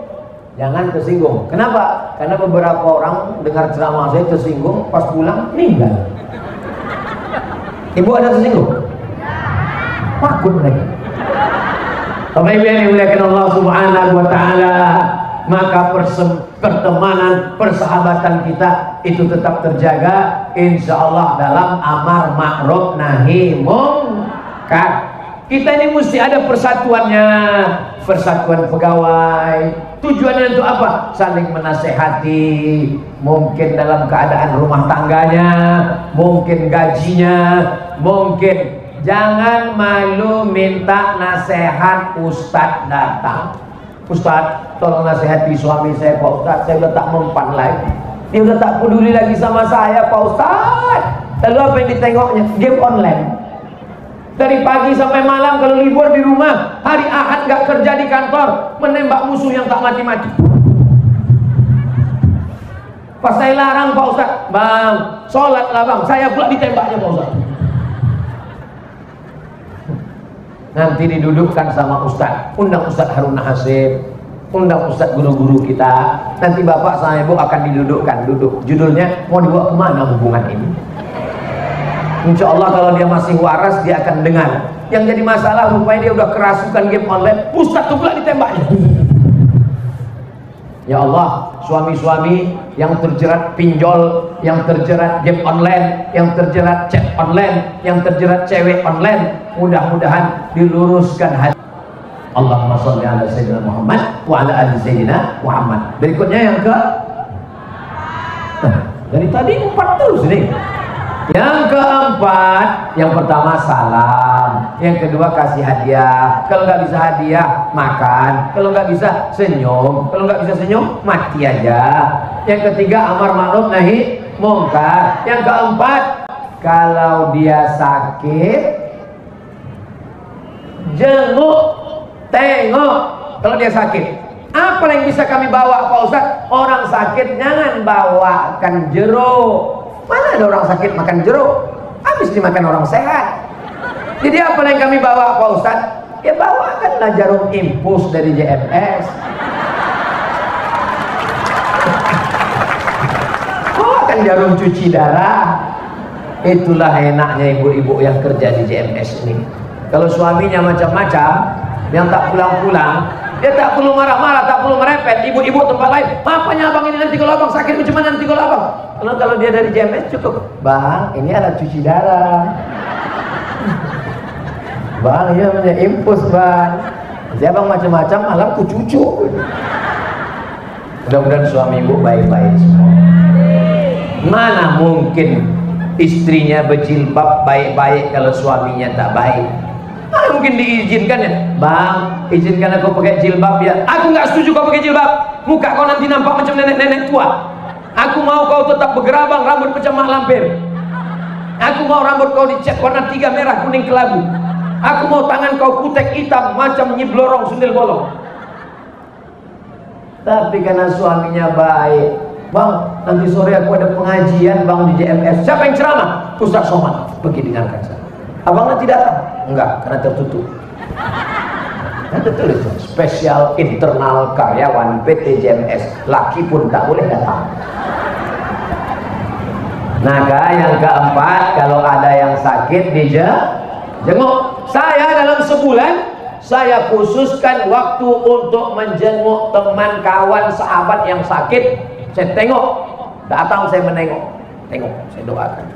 Jangan tersinggung. Kenapa? Karena beberapa orang dengar ceramah saya tersinggung, pas pulang meninggal. Ibu ada tersinggung? Takut lagi. Bapak Ibu yang dimuliakan Allah Subhanahu wa taala, maka pertemanan, persahabatan kita itu tetap terjaga insya Allah dalam amar ma'ruf nahi munkar. Kita ini mesti ada persatuannya, persatuan pegawai. Tujuannya untuk apa? Saling menasehati, mungkin dalam keadaan rumah tangganya, mungkin gajinya, mungkin. Jangan malu minta nasihat ustadz datang. Ustaz, tolong nasihati suami saya Pak Ustaz, saya udah tak mempan lagi, dia udah tak peduli lagi sama saya Pak Ustaz. Lalu apa yang ditengoknya? Game online. Dari pagi sampai malam, kalau libur di rumah, hari Ahad gak kerja di kantor, menembak musuh yang tak mati-mati. Pas saya larang Pak Ustaz, bang, sholat lah bang, saya pula ditembaknya Pak Ustaz. Nanti didudukkan sama Ustaz, undang Ustaz Harun Hasib, undang Ustaz guru-guru kita. Nanti bapak sama ibu akan didudukkan, duduk. Judulnya, mau dibawa kemana hubungan ini? Insya Allah kalau dia masih waras, dia akan dengar. Yang jadi masalah, rupanya dia udah kerasukan game online, Ustaz tuh pula ditembaknya. Ya Allah, suami-suami yang terjerat pinjol, yang terjerat game online, yang terjerat chat online, yang terjerat cewek online, mudah-mudahan diluruskan hati. Allahumma sholli ala sayyidina Muhammad wa ala ali sayyidina Muhammad. Berikutnya yang ke dari tadi 4 terus nih. Yang keempat, yang pertama salam, yang kedua kasih hadiah. Kalau nggak bisa hadiah, makan. Kalau nggak bisa senyum. Kalau nggak bisa senyum, mati aja. Yang ketiga, amar ma'ruf nahi mungkar. Yang keempat, kalau dia sakit, jenguk, tengok. Kalau dia sakit, apa yang bisa kami bawa Pak Ustaz? Orang sakit jangan bawakan jeruk. Mana ada orang sakit makan jeruk? Habis dimakan orang sehat. Jadi apa yang kami bawa Pak Ustaz? Ya bawakanlah jarum impus dari JMS. Bawakan jarum cuci darah. Itulah enaknya ibu-ibu yang kerja di JMS ini. Kalau suaminya macam-macam, yang tak pulang-pulang, dia tak perlu marah-marah, tak perlu merepet. Ibu-ibu tempat lain, apanya abang ini nanti kalau abang sakit, macam mana nanti kalau abang? Kalau dia dari JMS cukup, bang, ini alat cuci darah. Bang, ini namanya impus bang. Jadi abang macam-macam, malam ku cucu. Mudah-mudahan suami ibu baik-baik semua. Mana mungkin istrinya berjilbab baik-baik kalau suaminya tak baik? Mana mungkin diizinkan ya? Bang, izinkan aku pakai jilbab ya. Aku nggak setuju kau pakai jilbab. Muka kau nanti nampak macam nenek-nenek tua. Aku mau kau tetap bergerabang, rambut macam mak lampir. Aku mau rambut kau dicat warna 3 merah, kuning, kelabu. Aku mau tangan kau kutek hitam macam Nyi Blorong Sundel Bolong. Tapi karena suaminya baik, bang, nanti sore aku ada pengajian bang di JMS. Siapa yang ceramah? Ustaz Somad. Pergi dengarkan saya. Abang nanti datang? Enggak, karena tertutup. Nanti tulis spesial internal karyawan PT JMS, laki pun tak boleh datang. Nah, yang keempat, kalau ada yang sakit dijenguk. Saya dalam sebulan saya khususkan waktu untuk menjenguk teman, kawan, sahabat yang sakit. Saya tengok, datang saya menengok, tengok, saya doakan.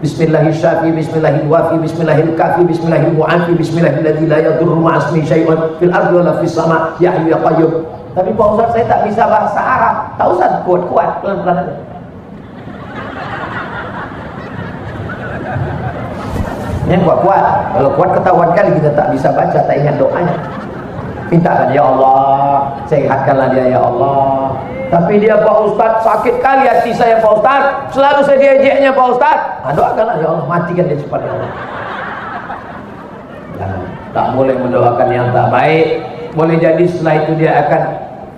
Bismillahirrahmanirrahim, bismillahirrahmanirrahim, bismillahirrahmanirrahim, bismillahirrahmanirrahim, bismillahirrahmanirrahim, la yadurru ma'asmi syai'un fil ardi wala fis sama, ya hayyu ya qayyum. Tapi Pak Ustaz, saya tak bisa bahasa Arab. Tak usah kuat-kuat, pelan-pelan aja. Yang kuat-kuat, kalau kuat ketahuan kali kita tak bisa baca, tak ingat doanya. Mintakan, ya Allah, sehatkanlah dia ya Allah. Tapi dia Pak Ustaz, sakit kali hati saya Pak Ustaz, selalu saya diejeknya Pak Ustaz. Doakanlah ya Allah, matikan dia cepat ya Allah. Jangan, tak boleh mendoakan yang tak baik. Boleh jadi setelah itu dia akan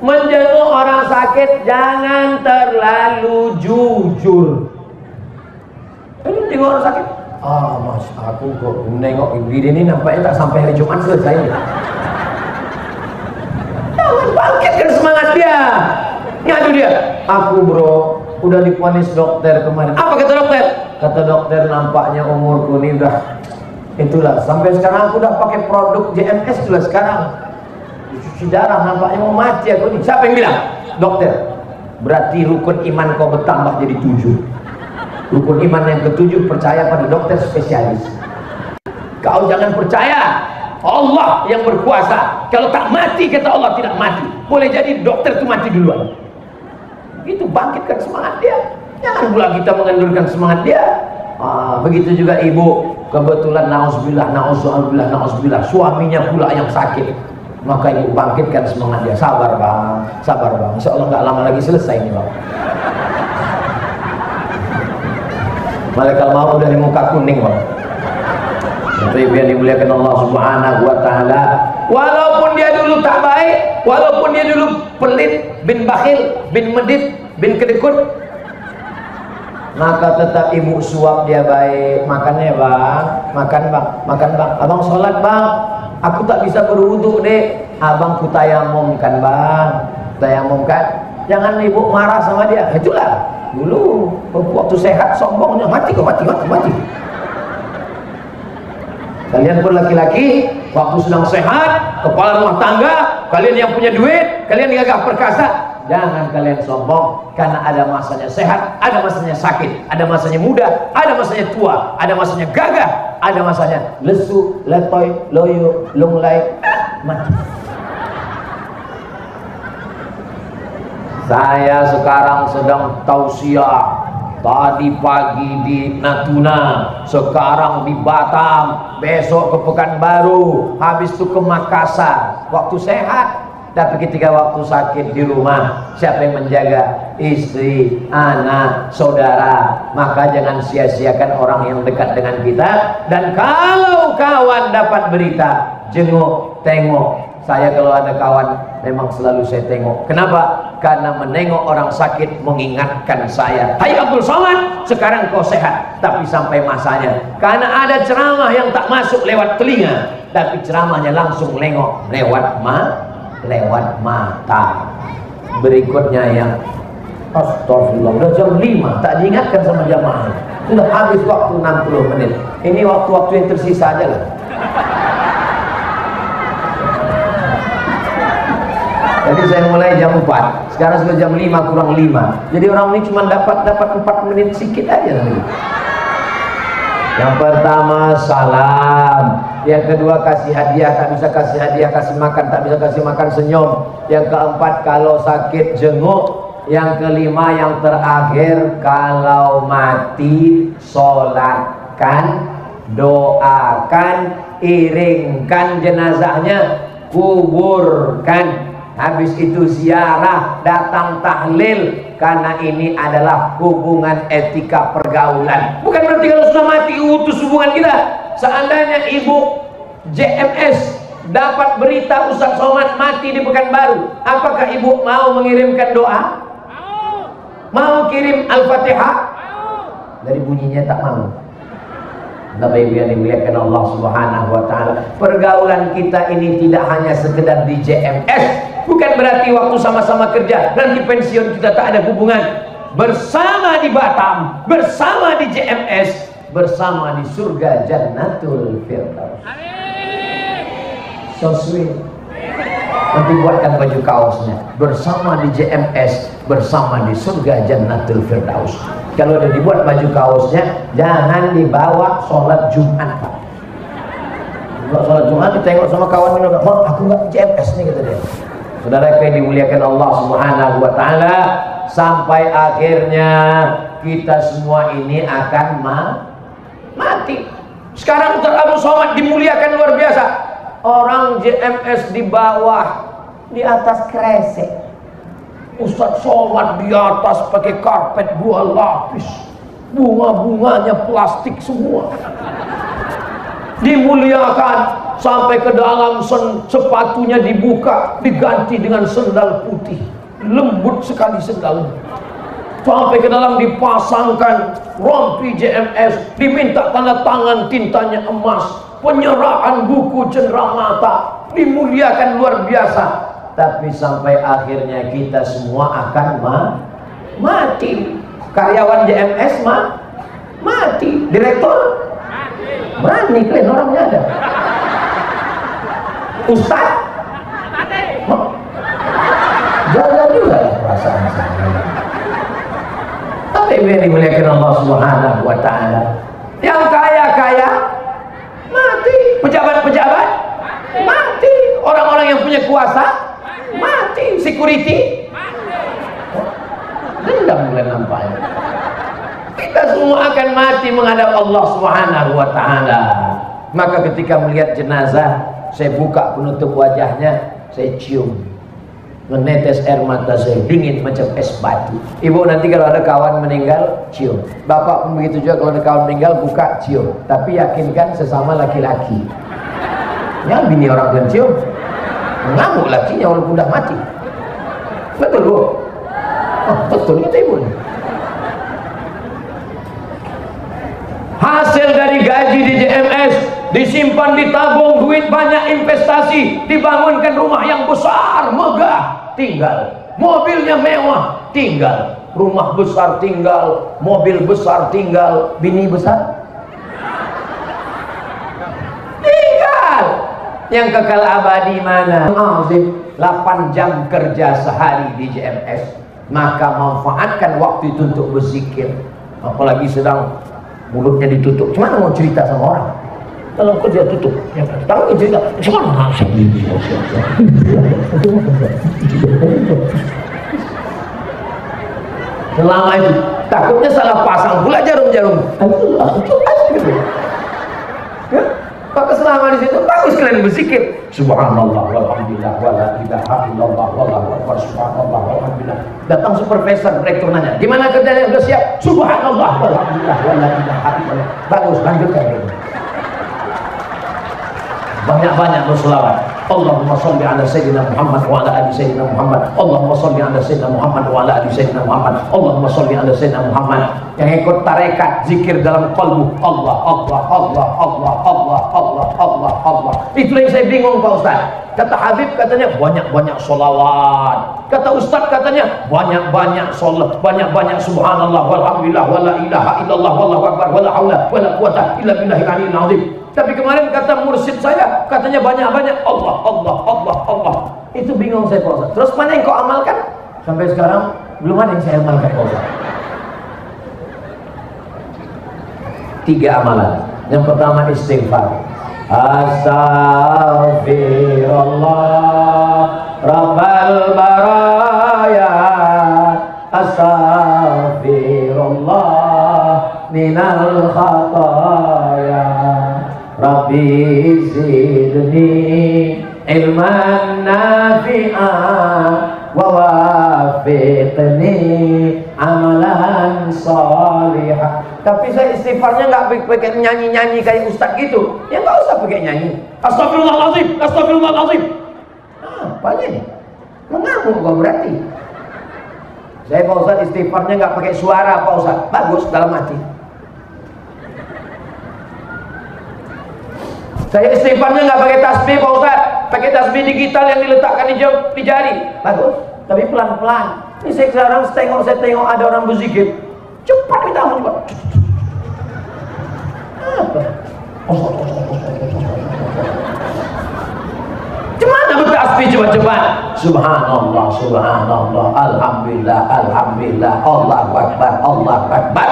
menjenguk orang sakit. Jangan terlalu jujur. Ini tengok orang sakit, mas, aku kok nengok diri ini nampaknya tak sampai hari Jumat selesai. Jangan bangkitkan semangat dia. Ngadu dia, aku bro udah divonis dokter kemarin. Apa kata dokter? Kata dokter, nampaknya umurku ini udah itulah, sampai sekarang aku udah pakai produk JMS juga sekarang. Cuci darah, nampaknya mau mati aku nih. Siapa yang bilang? Dokter. Berarti rukun iman kau bertambah jadi 7. Rukun iman yang ke-7, percaya pada dokter spesialis. Kau jangan percaya Allah yang berkuasa. Kalau tak mati, kata Allah tidak mati. Boleh jadi dokter itu mati duluan. Itu bangkitkan semangat dia. Jangan pula kita mengendurkan semangat dia. Begitu juga ibu, kebetulan na'udzubillah, suaminya pula yang sakit. Maka ibu bangkitkan semangat dia. Sabar bang, sabar bang, insya Allah nggak lama lagi selesai ini bang. Malaikat maut udah di muka kuning bang. Tapi biar dimuliakan Allah Subhanahu wa Ta'ala, walaupun dia dulu tak baik, walaupun dia dulu pelit, bin bakhil, bin medit, bin kedekut, maka tetap ibu suap dia baik. Makannya bang, makan bang, makan bang. Abang sholat bang, aku tak bisa berwudu deh. Abang ku tayamum kan bang, tayamum kan. Jangan ibu marah sama dia. Itulah dulu waktu sehat sombongnya, mati kok, mati. Kalian pun laki-laki, waktu sedang sehat, kepala rumah tangga, kalian yang punya duit, kalian gagah perkasa, jangan kalian sombong. Karena ada masanya sehat, ada masanya sakit, ada masanya muda, ada masanya tua, ada masanya gagah, ada masanya lesu, letoy, loyo, lunglai, mati. Saya sekarang sedang tausiah. Tadi pagi di Natuna, sekarang di Batam, besok ke Pekanbaru, habis itu ke Makassar. Waktu sehat, tapi ketika waktu sakit di rumah, siapa yang menjaga? Istri, anak, saudara. Maka jangan sia-siakan orang yang dekat dengan kita. Dan kalau kawan dapat berita, jenguk, tengok. Saya kalau ada kawan memang selalu saya tengok. Kenapa? Karena menengok orang sakit mengingatkan saya, hai Abdul Somad, sekarang kau sehat. Tapi sampai masanya, karena ada ceramah yang tak masuk lewat telinga, tapi ceramahnya langsung lengok lewat mata. Berikutnya yang astagfirullah, udah jam 5 tak diingatkan sama jamaah. Sudah habis waktu 60 menit. Ini waktu-waktu yang tersisa aja lah. Jadi saya mulai jam 4, sekarang sudah jam 5 kurang 5. Jadi orang ini cuma dapat 4 menit sedikit aja lagi. Yang pertama salam, yang kedua kasih hadiah, tak bisa kasih hadiah kasih makan, tak bisa kasih makan senyum. Yang keempat kalau sakit jenguk. Yang kelima yang terakhir kalau mati sholatkan, doakan, iringkan jenazahnya, kuburkan. Habis itu ziarah, datang tahlil. Karena ini adalah hubungan etika pergaulan. Bukan berarti kalau sudah mati utus hubungan kita. Seandainya ibu JMS dapat berita Ustaz Somad mati di Pekanbaru, apakah ibu mau mengirimkan doa? Mau kirim Al-Fatihah? Dari bunyinya tak mau. Bapak Ibu yang dimuliakan Allah Subhanahu wa Ta'ala, pergaulan kita ini tidak hanya sekedar di JMS. Bukan berarti waktu sama-sama kerja nanti pensiun kita tak ada hubungan. Bersama di Batam, bersama di JMS, bersama di surga Jannatul Firdaus. So sweet. Nanti buatkan baju kaosnya, bersama di JMS, bersama di surga Jannatul Firdaus. Kalau udah dibuat baju kaosnya, jangan dibawa sholat Jumat, Pak. Kalau sholat Jumat ditengok sama kawan ini, aku nggak JMS nih, kata dia. Saudara yang dimuliakan Allah Subhanahu wa Ta'ala, sampai akhirnya kita semua ini akan mati. Sekarang Ustaz Abdul Somad dimuliakan luar biasa. Orang JMS di bawah, di atas kresek. Ustaz Somad di atas pakai karpet 2 lapis, bunga-bunganya plastik semua. Dimuliakan sampai ke dalam, sepatunya dibuka, diganti dengan sendal putih, lembut sekali sendalnya. Sampai ke dalam dipasangkan rompi JMS, diminta tanda tangan tintanya emas, penyerahan buku cenderamata, dimuliakan luar biasa. Tapi sampai akhirnya kita semua akan mati. Karyawan JMS mati, direktur berani klaim orangnya ada. Ustaz jaga juga perasaan saya. Tapi yang dimuliakan Allah Subhanahu wa Ta'ala, yang kaya-kaya mati, pejabat-pejabat mati, orang-orang yang punya kuasa mati, security dendam mulai nampaknya. Kita semua akan mati menghadap Allah Subhanahu wa Ta'ala. Maka ketika melihat jenazah, saya buka penutup wajahnya, saya cium, menetes air mata saya dingin macam es batu. Ibu nanti kalau ada kawan meninggal cium, bapak pun begitu juga, kalau ada kawan meninggal buka cium, tapi yakinkan sesama laki-laki. Ya bini orang yang cium ngamuk lakinya walaupun udah mati. Betul bu? Oh, betul itu ibu. Hasil dari gaji di JMS disimpan, ditabung, duit banyak, investasi, dibangunkan rumah yang besar, megah, tinggal. Mobilnya mewah, tinggal. Rumah besar tinggal, mobil besar tinggal, bini besar tinggal. Yang kekal abadi mana? 8 jam kerja sehari di JMS, maka manfaatkan waktu itu untuk berzikir. Apalagi sedang mulutnya ditutup, gimana mau cerita sama orang? Kalau kerja tutup, ya tahu cerita, gimana? Selama itu takutnya salah pasang pula jarum-jarum. Maka selama di situ bagus kalian berzikir. Subhanallah walhamdulillah wala ilaha illallah wallahu akbar subhanallah walhamdulillah. Datang supervisor, rektor nanya, gimana kerjanya? Udah siap? Subhanallah walhamdulillah wala ilaha illallah. Bagus, lanjutkan. Banyak-banyak berselawat. Allahumma sholli ala sayyidina Muhammad wa ala ali sayyidina Muhammad. Allahumma sholli ala sayyidina Muhammad wa ala ali sayyidina Muhammad. Allahumma sholli ala sayyidina Muhammad. Yang ikut tarekat zikir dalam qalbu, Allah Allah Allah Allah Allah Allah Allah Allah. Itu yang saya bingung Pak Ustaz. Kata Habib katanya banyak-banyak sholawat. Kata Ustaz katanya banyak-banyak sholat, banyak-banyak subhanallah walhamdulillah wala ilaha illallah wallahu akbar wala haula wala quwata illa billahil aliyyil azim. Tapi kemarin kata mursyid saya katanya banyak-banyak Allah Allah Allah Allah. Itu bingung saya Pak Ustaz. Terus mana yang kau amalkan? Sampai sekarang belum ada yang saya amalkan Pak Ustaz. 3 amalan. Yang pertama istighfar. Astaghfirullah Rabbal baraya, astaghfirullah minal khataya, Rabbi zidni ilman nafi'an wa wafiqni amalan salihah. Tapi saya istighfarnya nggak pakai nyanyi-nyanyi kayak ustaz gitu. Ya nggak usah pakai nyanyi. Astagfirullahaladzim, astagfirullahaladzim. Apa ini? Mengamuk kok berarti. Saya Pak Ustaz istighfarnya nggak pakai suara Pak Ustaz. Bagus dalam hati. Saya istighfarnya nggak pakai tasbih Pak Ustaz. Pakai tasbih digital yang diletakkan di jari. Bagus. Tapi pelan-pelan. Ini saya sekarang saya tengok ada orang berzikir. Cepat kita cepat. Apa? Gimana bertasbih cepat-cepat? Subhanallah, subhanallah, alhamdulillah, alhamdulillah, Allahu akbar, Allahu akbar.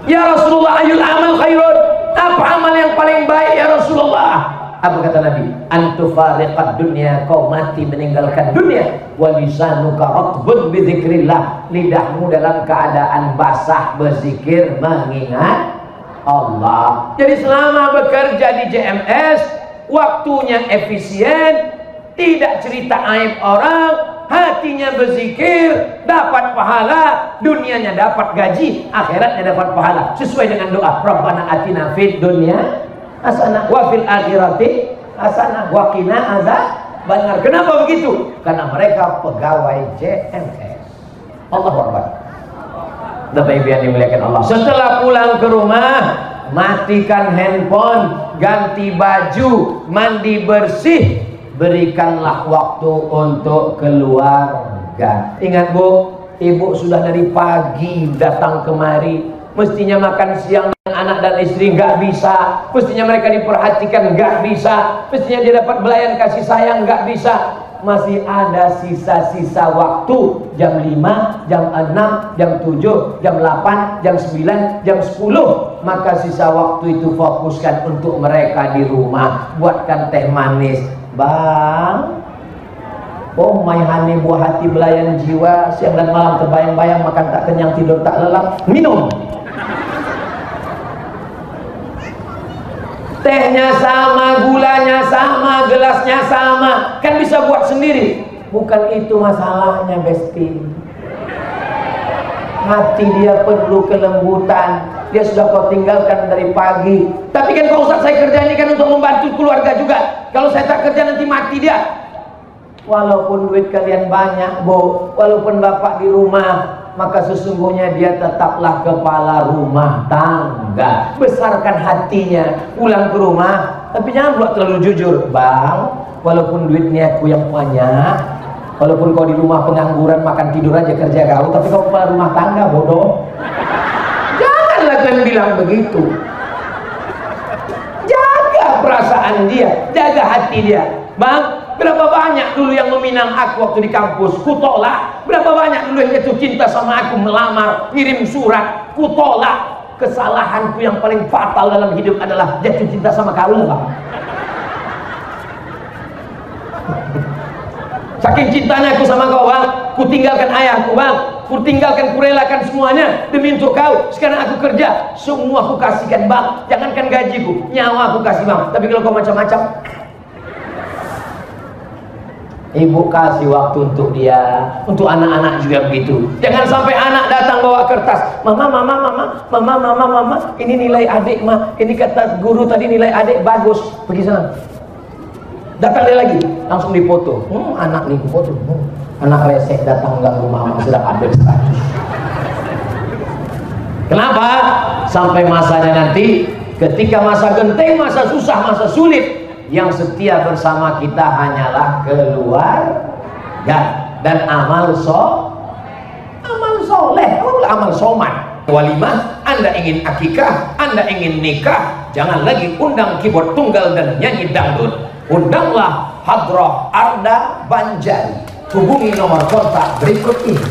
Ya Rasulullah, ayul amal khairun. Apa amal yang paling baik ya Rasulullah? Apa kata Nabi? Antufariqad dunya, kau mati meninggalkan dunia. Wa lisanuka ratbun bi dzikrillah, lidahmu dalam keadaan basah berzikir mengingat Allah. Jadi selama bekerja di JMS, waktunya efisien, tidak cerita aib orang, hatinya berzikir, dapat pahala, dunianya dapat gaji, akhiratnya dapat pahala. Sesuai dengan doa, Rabbana atina fid dunya hasanah wa fil akhirati hasanah wa qina adzabannar. Kenapa begitu? Karena mereka pegawai JMS. Allahu Akbar. Bapak Ibu yang dimuliakan Allah, setelah pulang ke rumah, matikan handphone, ganti baju, mandi bersih, berikanlah waktu untuk keluarga. Ingat Bu, Ibu sudah dari pagi datang kemari, mestinya makan siang dengan anak dan istri nggak bisa, mestinya mereka diperhatikan nggak bisa, mestinya dia dapat belayan kasih sayang nggak bisa. Masih ada sisa-sisa waktu, jam 5, jam 6, jam 7, jam 8, jam 9, jam 10. Maka sisa waktu itu fokuskan untuk mereka di rumah. Buatkan teh manis. Bang, oh my honey, buah hati belayan jiwa, siang dan malam terbayang-bayang, makan tak kenyang, tidur tak lelap, minum. tehnya sama, gulanya sama, gelasnya sama, kan bisa buat sendiri. Bukan itu masalahnya, Besti. Hati dia perlu kelembutan. Dia sudah kau tinggalkan dari pagi. Tapi kan Pak Ustaz, saya kerja ini kan untuk membantu keluarga juga. Kalau saya tak kerja nanti mati dia. Walaupun duit kalian banyak, Bu, walaupun bapak di rumah, maka sesungguhnya dia tetaplah kepala rumah tangga. Besarkan hatinya, pulang ke rumah, tapi jangan buat terlalu jujur. Bang, walaupun duitnya aku yang banyak, walaupun kau di rumah pengangguran, makan tidur aja kerja kau, tapi kau kepala rumah tangga, bodoh. Janganlah kalian bilang begitu. Jaga perasaan dia, jaga hati dia. Bang, berapa banyak dulu yang meminang aku waktu di kampus, kutolak. Berapa banyak dulu yang jatuh cinta sama aku, melamar, ngirim surat, kutolak. Kesalahanku yang paling fatal dalam hidup adalah jatuh cinta sama kau, Bang. Saking cintanya aku sama kau, Bang, ku tinggalkan ayahku, Bang, ku tinggalkan, ku relakan semuanya demi untuk kau. Sekarang aku kerja, semua aku kasihkan, Bang. Jangankan gajiku, nyawa aku kasih, Bang. Tapi kalau kau macam-macam, ibu kasih waktu untuk dia, untuk anak-anak juga begitu. Jangan sampai anak datang bawa kertas, mama, ini nilai adik, ma, ini kata guru tadi nilai adik bagus, pergi sana. Datang dia lagi, langsung dipoto. Anak nih foto. Anak resek datang ganggu mama, sudah ada 100. Kenapa? Sampai masanya nanti, ketika masa genting, masa susah, masa sulit, yang setia bersama kita hanyalah keluarga dan amal soleh, amal soman. Walimah, Anda ingin akikah, Anda ingin nikah, jangan lagi undang keyboard tunggal dan nyanyi dangdut. Undanglah Hadrah Arda Banjari. Hubungi nomor kontak berikut ini.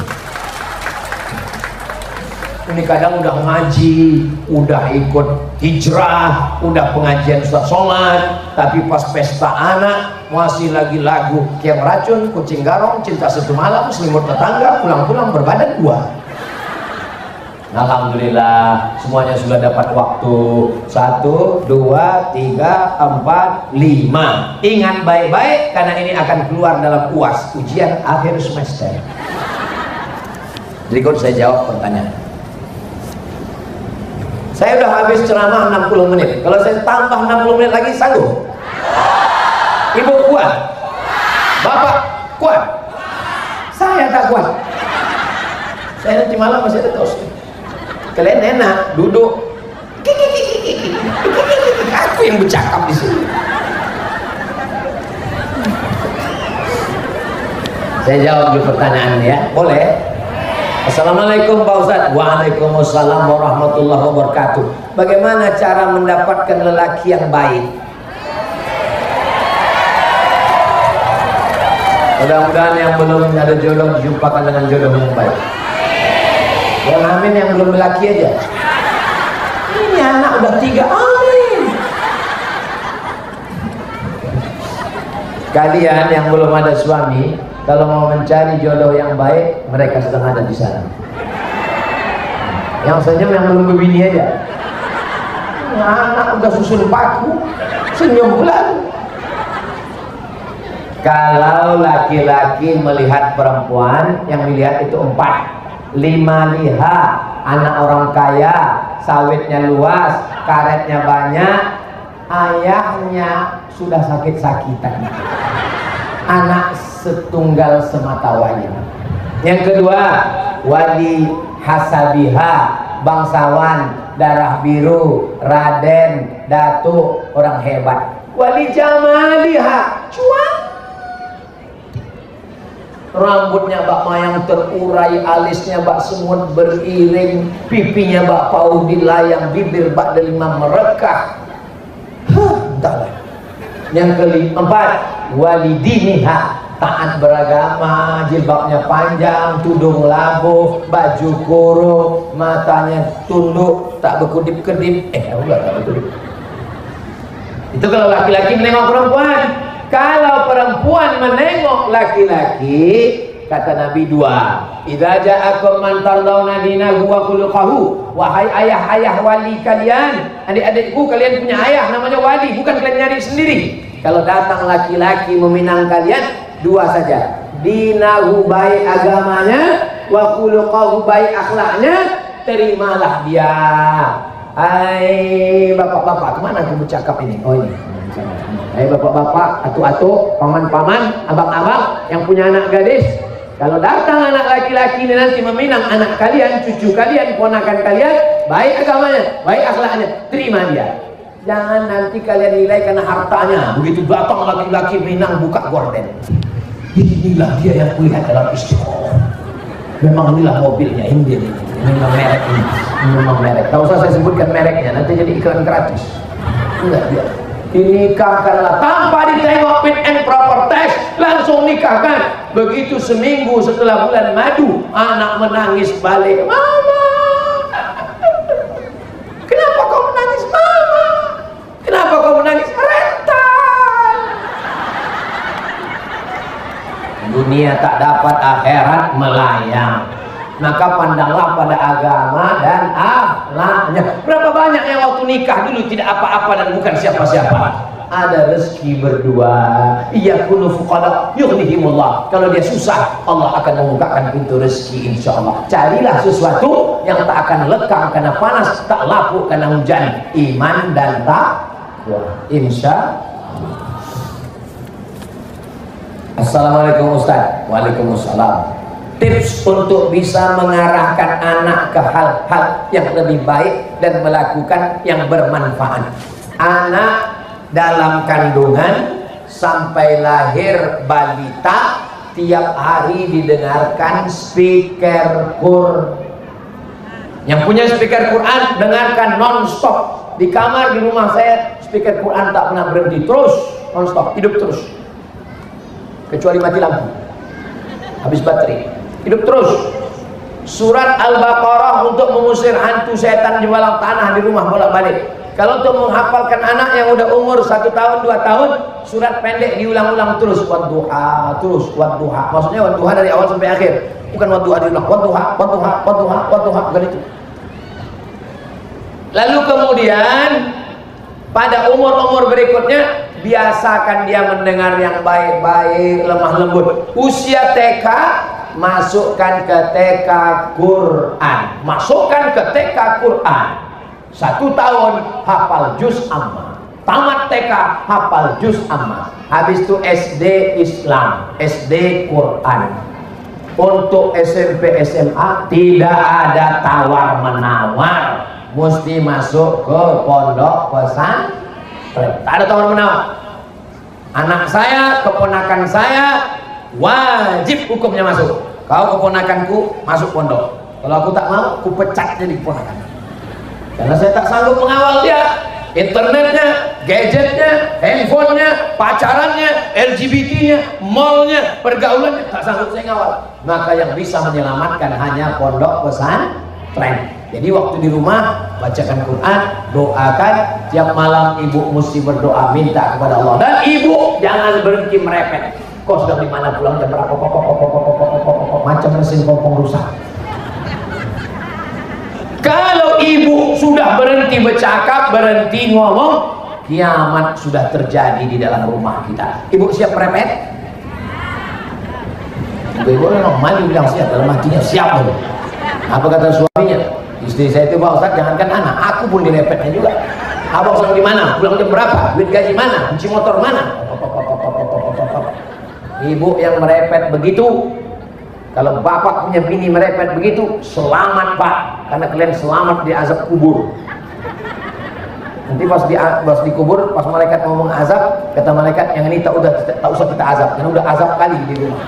Ini kadang udah ngaji, udah ikut hijrah, udah pengajian Ustaz Somad, tapi pas pesta anak masih lagi lagu Kiam Racun, Kucing Garong, Cinta Satu Malam, Selimut Tetangga, pulang-pulang berbadan 2. Alhamdulillah semuanya sudah dapat waktu 1, 2, 3, 4, 5. Ingat baik-baik karena ini akan keluar dalam UAS, ujian akhir semester. Berikut saya jawab pertanyaan. Saya udah habis ceramah 60 menit. Kalau saya tambah 60 menit lagi sanggup? Ibu kuat? Bapak kuat? Saya tak kuat. Saya nanti malam masih ada tos. Kalian enak duduk. Aku yang bercakap di sini. Saya jawab dulu pertanyaan ya. Boleh? Assalamualaikum Pak Ustadz. Waalaikumsalam warahmatullahi wabarakatuh. Bagaimana cara mendapatkan lelaki yang baik? Mudah-mudahan yang belum ada jodoh dijumpakan dengan jodoh yang baik. Yang amin, yang belum lelaki aja. Ini anak udah 3, amin. Kalian yang belum ada suami, kalau mau mencari jodoh yang baik, mereka sedang ada di sana. Yang senyum yang belum berbini aja. Ini anak udah susun paku, senyum bulan. Kalau laki-laki melihat perempuan, yang dilihat itu 4. 5 lihat, anak orang kaya, sawitnya luas, karetnya banyak, ayahnya sudah sakit-sakitan, anak setunggal semata wayang. Yang kedua, wali hasabiha, bangsawan, darah biru, raden, datuk, orang hebat. Wali jamaliha, cuan, rambutnya bak mayang terurai, alisnya bak semut beriring, pipinya bak paudi layang, bibir bak delima merekah. Entahlah. Yang keempat, walidiniha, taat beragama, jilbabnya panjang, tudung labuh, baju kurung, matanya tunduk, tak berkedip-kedip. Allah, tak berkedip. Itu kalau laki-laki menengok perempuan. Kalau perempuan menengok laki-laki, Kata Nabi dua. Idza ja'akum man tardawna dinahu wa khuluquhu. Wahai ayah-ayah wali kalian, adik-adikku, kalian punya ayah namanya wali, bukan kalian nyari sendiri. Kalau datang laki-laki meminang kalian, dua saja. Dinahu, baik agamanya, wa khuluquhu, baik akhlaknya, terimalah dia. Hai bapak-bapak, kemana aku bercakap ini? Oh ini. Hai bapak-bapak, atu-atu, paman-paman, abang-abang yang punya anak gadis, kalau datang anak laki-laki ini nanti meminang anak kalian, cucu kalian, ponakan kalian, baik agamanya, baik akhlaknya, terima dia. Jangan nanti kalian nilai karena hartanya. Begitu datang laki-laki minang buka gorden, inilah dia yang kulihat dalam istiqomah. Memang inilah mobilnya, ini dia, ini memang merek ini, memang merek. Tak usah saya sebutkan mereknya, nanti jadi iklan gratis. Enggak dia. Dinikahkanlah tanpa ditengok fit and proper test, langsung nikahkan. Begitu seminggu setelah bulan madu, anak menangis balik. Mama, kenapa kau menangis mama? Kenapa kau menangis? Rental. Dunia tak dapat, akhirat melayang. Maka pandanglah pada agama dan akhlaknya. Berapa banyak yang waktu nikah dulu tidak apa-apa dan bukan siapa-siapa. Ada rezeki berdua. Iyakunu fuqara yughnihimullah. Kalau dia susah, Allah akan membukakan pintu rezeki insyaallah. Carilah sesuatu yang tak akan lekang karena panas, tak lapuk karena hujan. Iman dan takwa. Insyaallah. Assalamualaikum Ustaz. Waalaikumsalam. Tips untuk bisa mengarahkan anak ke hal-hal yang lebih baik dan melakukan yang bermanfaat. Anak dalam kandungan sampai lahir balita tiap hari didengarkan speaker Quran. Yang punya speaker Quran dengarkan non-stop. Di kamar di rumah saya speaker Quran tak pernah berhenti, terus non-stop, hidup terus. Kecuali mati lampu, habis baterai, hidup terus. Surat Al-Baqarah untuk mengusir hantu setan di bawah tanah di rumah bolak-balik. Kalau untuk menghafalkan anak yang udah umur 1 tahun 2 tahun, surat pendek diulang-ulang terus. Wadduha, terus wadduha. Maksudnya wadduha dari awal sampai akhir, bukan wadduha diulang. Wadduha, wadduha, wadduha, wadduha, bukan itu. Lalu kemudian pada umur-umur berikutnya biasakan dia mendengar yang baik-baik, lemah lembut. Usia TK masukkan ke TK Quran, masukkan ke TK Quran. 1 tahun hafal juz amma, tamat TK hafal juz amma, habis itu SD Islam, SD Quran. Untuk SMP SMA tidak ada tawar menawar, mesti masuk ke pondok pesantren. Tak ada tawar menawar. Anak saya, keponakan saya wajib hukumnya masuk. Kau keponakanku masuk pondok. Kalau aku tak mau, aku pecat jadi keponakan. Karena saya tak sanggup mengawal dia. Internetnya, gadgetnya, handphonenya, pacarannya, LGBT-nya, mallnya, pergaulannya, tak sanggup saya ngawal. Maka yang bisa menyelamatkan hanya pondok pesantren. Jadi waktu di rumah bacakan Quran, doakan. Tiap malam ibu mesti berdoa minta kepada Allah. Dan ibu jangan berhenti merepet. Kau sudah di mana, pulang jam berapa, macam mesin kompong rusak. Kalau ibu sudah berhenti bercakap, berhenti ngomong, kiamat sudah terjadi di dalam rumah kita. Ibu siap merepet? Ibu normal bilang siap, dalam hatinya siap. Apa kata suaminya? Istri saya itu, Pak Ustaz, jangankan anak, aku pun direpetnya juga. Abang sedang di mana? Pulang jam berapa? Duit gaji mana? Kunci motor mana? Ibu yang merepet begitu, kalau bapak punya bini merepet begitu, selamat Pak, karena kalian selamat di azab kubur. Nanti pas dikubur, pas malaikat ngomong azab, kata malaikat, yang ini tak usah kita azab, karena udah azab kali di rumah.